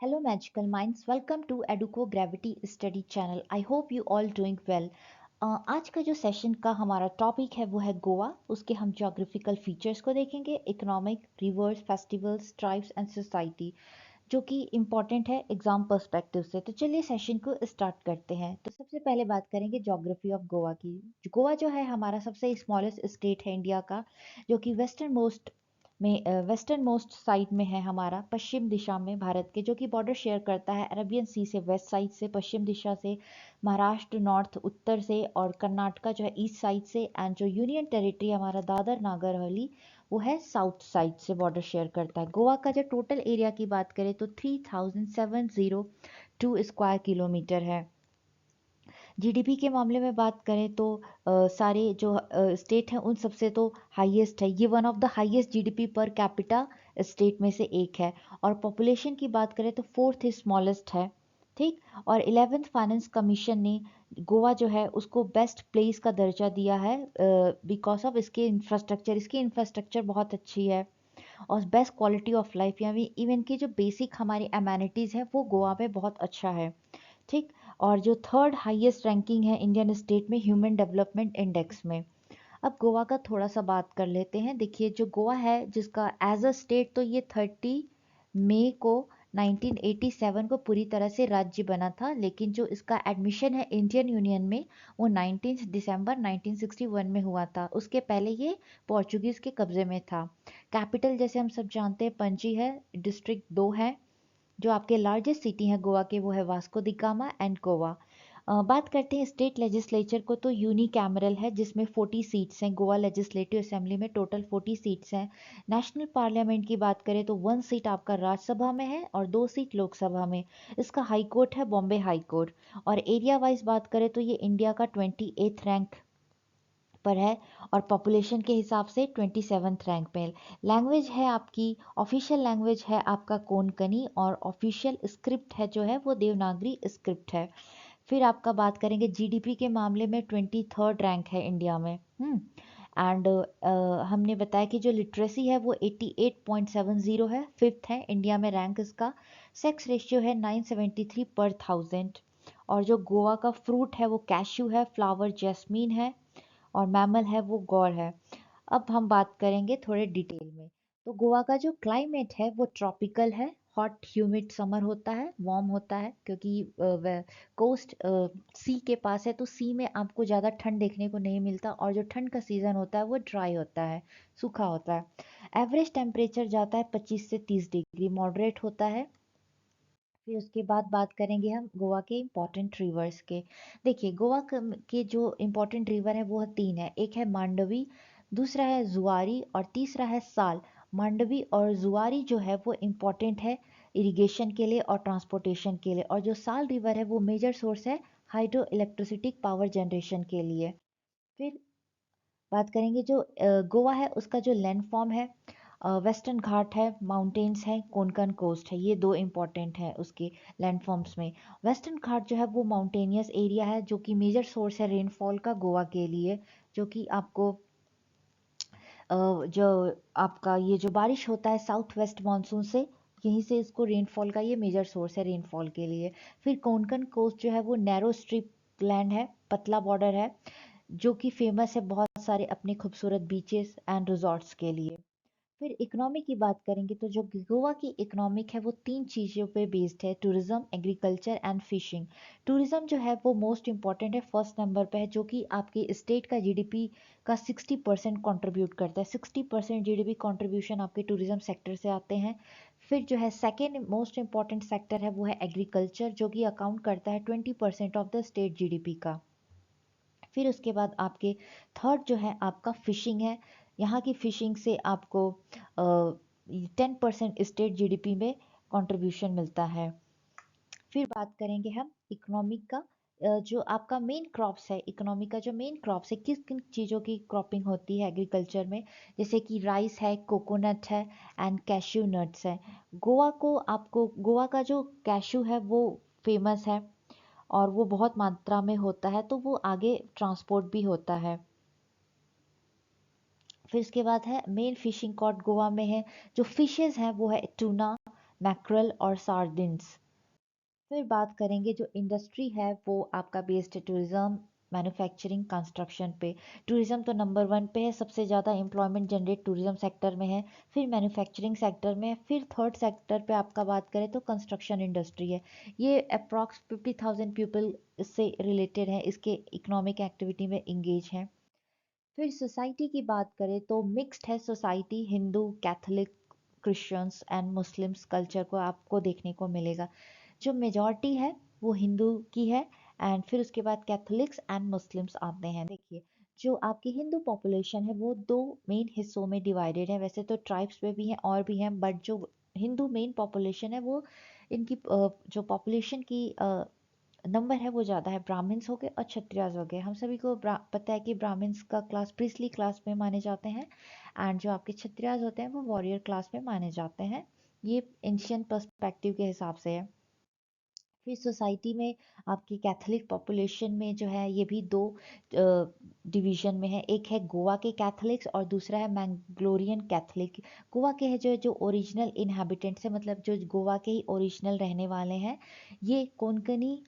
Hello magical minds, welcome to Educo Gravity Study Channel. I hope you all doing well. आज का जो session का हमारा topic है वो है गोवा। उसके हम जोग्राफिकल फीचर्स को देखेंगे, economic, reverse, festivals, tribes and society, जो कि इम्पॉर्टेंट है एग्जाम पर्सपेक्टिव से। तो चलिए सेशन को स्टार्ट करते हैं। तो सबसे पहले बात करेंगे जोग्राफी ऑफ गोवा की। गोवा जो है हमारा सबसे स्मॉलेस्ट स्टेट है इंडिया का, जो कि वेस्टर्न मोस्ट साइड में है हमारा, पश्चिम दिशा में भारत के, जो कि बॉर्डर शेयर करता है अरबियन सी से वेस्ट साइड से, पश्चिम दिशा से महाराष्ट्र नॉर्थ उत्तर से, और कर्नाटका जो है ईस्ट साइड से, एंड जो यूनियन टेरिटरी हमारा दादर नागर हवेली वो है साउथ साइड से बॉर्डर शेयर करता है। गोवा का जो टोटल एरिया की बात करें तो 3702 स्क्वायर किलोमीटर है। जीडीपी के मामले में बात करें तो सारे जो स्टेट हैं उन सबसे तो हाईएस्ट है, ये one of the highest GDP per capita state में से एक है। और पॉपुलेशन की बात करें तो फोर्थ स्मॉलेस्ट है, ठीक। और 11th फाइनेंस कमीशन ने गोवा जो है उसको बेस्ट प्लेस का दर्जा दिया है बिकॉज ऑफ इसकी इंफ्रास्ट्रक्चर बहुत अच्छी है, और बेस्ट क्वालिटी ऑफ लाइफ, यानी इवन की जो बेसिक हमारी अमेनिटीज़ है वो गोवा में बहुत अच्छा है, ठीक। और जो थर्ड हाईएस्ट रैंकिंग है इंडियन स्टेट में ह्यूमन डेवलपमेंट इंडेक्स में। अब गोवा का थोड़ा सा बात कर लेते हैं। देखिए जो गोवा है जिसका एज अ स्टेट तो ये 30 मई को 1987 को पूरी तरह से राज्य बना था, लेकिन जो इसका एडमिशन है इंडियन यूनियन में वो 19 दिसंबर 1961 में हुआ था। उसके पहले ये पोर्चुगीज के कब्जे में था। कैपिटल जैसे हम सब जानते हैं पणजी है, डिस्ट्रिक्ट 2 है। जो आपके लार्जेस्ट सिटी हैं गोवा के वो है Vasco the gamma and Goa. बात करते हैं स्टेट लेजिस्लेचर को, तो यूनिकैमरल है जिसमें 40 सीट्स हैं। गोवा लेजिस्लेटिव असेंबली में टोटल 40 सीट्स हैं। नेशनल पार्लियामेंट की बात करें तो 1 सीट आपका राज्यसभा में है और 2 सीट लोकसभा में। इसका हाई कोर्ट है बॉम्बे हाई कोर्ट। और एरिया वाइज बात करें तो ये इंडिया का 28th रैंक पर है, और पॉपुलेशन के हिसाब से 27th रैंक पे। लैंग्वेज है आपकी, ऑफिशियल लैंग्वेज है आपका कोंकणी, और ऑफिशियल स्क्रिप्ट है जो है वो देवनागरी स्क्रिप्ट है। फिर आपका बात करेंगे जीडीपी के मामले में 23rd रैंक है इंडिया में। एंड हमने बताया कि जो लिटरेसी है वो 88.70 है, फिफ्थ है इंडिया में रैंक इसका। सेक्स रेशियो है 973 पर 1000। और जो गोवा का फ्रूट है वो कैश्यू है, फ्लावर जैस्मीन है, और मैमल है वो गौर है। अब हम बात करेंगे थोड़े डिटेल में। तो गोवा का जो क्लाइमेट है वो ट्रॉपिकल है। हॉट ह्यूमिड समर होता है, वार्म होता है, क्योंकि कोस्ट सी के पास है, तो सी में आपको ज़्यादा ठंड देखने को नहीं मिलता, और जो ठंड का सीज़न होता है वो ड्राई होता है, सूखा होता है। एवरेज टेम्परेचर जाता है 25 से 30 डिग्री, मॉडरेट होता है। फिर उसके बाद बात करेंगे हम गोवा के इम्पॉर्टेंट रिवर्स के। देखिए गोवा के जो इम्पॉर्टेंट रिवर है वो 3 है। एक है मांडवी, दूसरा है जुआरी, और तीसरा है साल। मांडवी और जुआरी जो है वो इम्पॉर्टेंट है इरिगेशन के लिए और ट्रांसपोर्टेशन के लिए, और जो साल रिवर है वो मेजर सोर्स है हाइड्रो इलेक्ट्रिसिटी पावर जनरेशन के लिए। फिर बात करेंगे जो गोवा है उसका जो लैंड फॉर्म है, वेस्टर्न घाट है, माउंटेन्स है, कोंकण कोस्ट है, ये 2 इंपॉर्टेंट है उसके लैंड फॉर्म्स में। वेस्टर्न घाट जो है वो माउंटेनियस एरिया है, जो कि मेजर सोर्स है रेनफॉल का गोवा के लिए, जो कि आपको जो आपका ये जो बारिश होता है साउथ वेस्ट मानसून से, यहीं से इसको रेनफॉल का ये मेजर सोर्स है रेनफॉल के लिए। फिर कोंकण कोस्ट जो है वो नैरो स्ट्रिप लैंड है, पतला बॉर्डर है, जो कि फेमस है बहुत सारे अपने खूबसूरत बीचेस एंड रिजॉर्ट्स के लिए। फिर इकोनॉमी की बात करेंगे तो जो गोवा की इकोनॉमिक है वो 3 चीज़ों पे बेस्ड है, tourism, agriculture and fishing. Tourism जो है वो मोस्ट इंपॉर्टेंट है, फर्स्ट नंबर पे है, जो कि आपकी स्टेट का जीडीपी का 60% कंट्रीब्यूट करता है। 60% जीडीपी कंट्रीब्यूशन आपके टूरिज्म सेक्टर से आते हैं। फिर जो है सेकेंड मोस्ट इंपॉर्टेंट सेक्टर है वो है एग्रीकल्चर, जो कि अकाउंट करता है 20% ऑफ द स्टेट जीडीपी का। फिर उसके बाद आपके थर्ड जो है आपका फिशिंग है। यहाँ की फिशिंग से आपको 10% स्टेट जीडीपी में कंट्रीब्यूशन मिलता है। फिर बात करेंगे हम इकोनॉमिक का। जो आपका मेन क्रॉप्स है, इकोनॉमी का जो मेन क्रॉप्स है, किस किन चीज़ों की क्रॉपिंग होती है एग्रीकल्चर में, जैसे कि राइस है, कोकोनट है, एंड कैश्यू नट्स है। गोवा का जो कैश्यू है वो फेमस है, और वो बहुत मात्रा में होता है, तो वो आगे ट्रांसपोर्ट भी होता है। फिर इसके बाद है मेन फिशिंग कॉट गोवा में है। जो फिशेस हैं वो है टूना, मैक्रल और सार्डिन्स। फिर बात करेंगे जो इंडस्ट्री है वो आपका बेस्ड है टूरिज्म, मैन्युफैक्चरिंग, कंस्ट्रक्शन पे। टूरिज्म तो नंबर वन पे है, सबसे ज़्यादा एम्प्लॉयमेंट जनरेट टूरिज्म सेक्टर में है, फिर मैन्युफैक्चरिंग सेक्टर में है, फिर थर्ड सेक्टर पे आपका बात करें तो कंस्ट्रक्शन इंडस्ट्री है। ये अप्रॉक्स 50,000 पीपल इससे रिलेटेड है, इसके इकोनॉमिक एक्टिविटी में इंगेज हैं। फिर सोसाइटी की बात करें तो मिक्स्ड है society, Hindu, Catholic, Christians and Muslims culture को आपको देखने को मिलेगा। जो मेजॉरिटी है वो हिंदू की है, एंड फिर उसके बाद कैथोलिक्स एंड मुस्लिम्स आते हैं। देखिए, जो आपकी हिंदू पॉपुलेशन है वो दो मेन हिस्सों में डिवाइडेड है। वैसे तो ट्राइब्स में भी हैं और भी हैं, बट जो हिंदू मेन पॉपुलेशन है वो इनकी जो पॉपुलेशन की नंबर है वो ज़्यादा है। ब्राह्मण्स हो गए और क्षत्रियास हो गए। हम सभी को पता है कि ब्राह्मण्स का क्लास प्रीस्टली क्लास में माने जाते हैं, एंड जो आपके क्षत्रियास होते हैं वो वॉरियर क्लास में माने जाते हैं। ये एंशियंट पर्सपेक्टिव के हिसाब से है। फिर सोसाइटी में आपकी कैथोलिक पॉपुलेशन में जो है ये भी दो डिवीजन में है। एक है गोवा के कैथोलिक्स और दूसरा है मैंगलोरियन कैथोलिक। गोवा के है जो ओरिजिनल इनहेबिटेंट्स है, मतलब जो गोवा के ही ओरिजिनल रहने वाले हैं, ये कोंकणी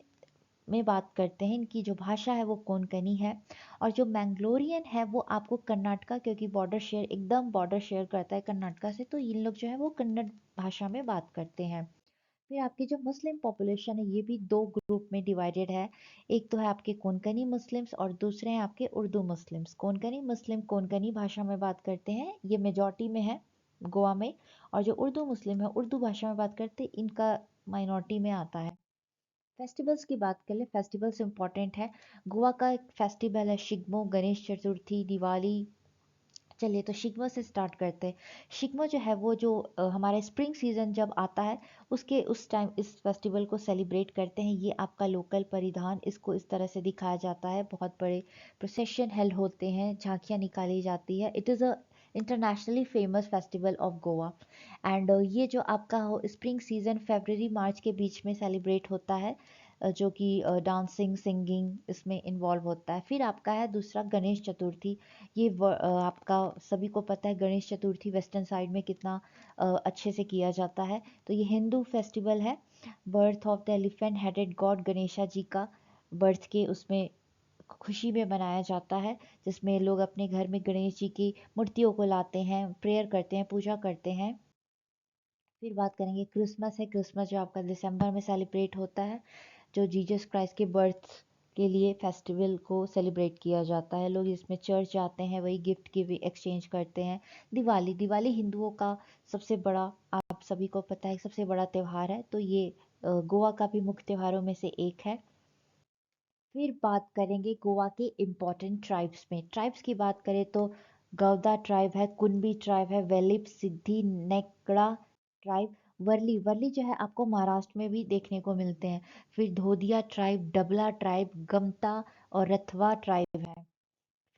में बात करते हैं। इनकी जो भाषा है वो कोंकणी है। और जो मैंगलोरियन है वो आपको कर्नाटका, क्योंकि बॉर्डर शेयर एकदम बॉर्डर शेयर करता है कर्नाटका से, तो इन लोग जो है वो कन्नड़ भाषा में बात करते हैं। फिर आपकी जो मुस्लिम पॉपुलेशन है ये भी दो ग्रुप में डिवाइडेड है। एक तो है आपके कोंकणी मुस्लिम्स और दूसरे हैं आपके उर्दू मुस्लिम्स। कोंकणी मुस्लिम कोंकणी भाषा में बात करते हैं, ये मेजॉरिटी में है गोवा में। और जो उर्दू मुस्लिम है उर्दू भाषा में बात करते हैं, इनका माइनॉरिटी में आता है। फेस्टिवल्स की बात कर ले, फेस्टिवल्स इंपॉर्टेंट है। गोवा का एक फेस्टिवल है शिग्मो, गणेश चतुर्थी, दिवाली। चलिए तो शिग्मो से स्टार्ट करते हैं। शिग्मो जो है वो जो हमारे स्प्रिंग सीजन जब आता है उसके उस टाइम इस फेस्टिवल को सेलिब्रेट करते हैं। ये आपका लोकल परिधान, इसको इस तरह से दिखाया जाता है। बहुत बड़े प्रोसेशन हेल्ड होते हैं, झांकियाँ निकाली जाती है। It is a internationally famous festival of Goa. And ये जो आपका हो स्प्रिंग सीजन फरवरी मार्च के बीच में सेलिब्रेट होता है, जो कि डांसिंग सिंगिंग इसमें इन्वॉल्व होता है। फिर आपका है दूसरा गणेश चतुर्थी। ये आपका सभी को पता है गणेश चतुर्थी वेस्टर्न साइड में कितना अच्छे से किया जाता है। तो ये हिंदू फेस्टिवल है। Birth of the elephant headed god Ganesha ji का बर्थ के उसमें खुशी में मनाया जाता है, जिसमें लोग अपने घर में गणेश जी की मूर्तियों को लाते हैं, प्रेयर करते हैं, पूजा करते हैं। फिर बात करेंगे क्रिसमस है। क्रिसमस जो आपका दिसंबर में सेलिब्रेट होता है, जो जीसस क्राइस्ट के बर्थ के लिए फेस्टिवल को सेलिब्रेट किया जाता है। लोग इसमें चर्च जाते हैं, वही गिफ्ट की भी एक्सचेंज करते हैं। दिवाली, दिवाली हिंदुओं का सबसे बड़ा, आप सभी को पता है सबसे बड़ा त्यौहार है, तो ये गोवा का भी मुख्य त्योहारों में से एक है। फिर बात करेंगे गोवा के इम्पोर्टेंट ट्राइब्स में। ट्राइब्स की बात करें तो गौदा ट्राइब है, कुनबी ट्राइब है, वेलिप, सिद्धि, नेकड़ा ट्राइब, वर्ली, वर्ली जो है आपको महाराष्ट्र में भी देखने को मिलते हैं। फिर धोदिया ट्राइब, डबला ट्राइब, गमता और रथवा ट्राइब है।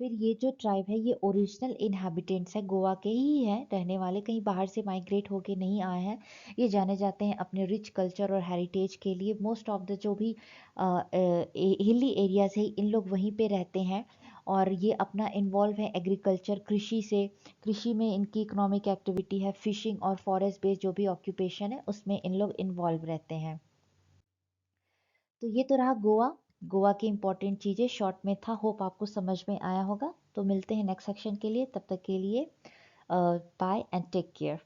फिर ये जो ट्राइब है ये ओरिजिनल इनहेबिटेंट्स है, गोवा के ही हैं रहने वाले, कहीं बाहर से माइग्रेट होके नहीं आए हैं। ये जाने जाते हैं अपने रिच कल्चर और हेरिटेज के लिए। मोस्ट ऑफ द जो भी हिली एरियाज है इन लोग वहीं पे रहते हैं, और ये अपना इन्वॉल्व है एग्रीकल्चर, कृषि से। कृषि में इनकी इकोनॉमिक एक्टिविटी है, फिशिंग और फॉरेस्ट बेस्ड जो भी ऑक्यूपेशन है उसमें इन लोग इन्वॉल्व रहते हैं। तो ये तो रहा गोवा। गोवा की इंपॉर्टेंट चीज़ें शॉर्ट में था, होप आपको समझ में आया होगा। तो मिलते हैं नेक्स्ट सेक्शन के लिए, तब तक के लिए बाय एंड टेक केयर।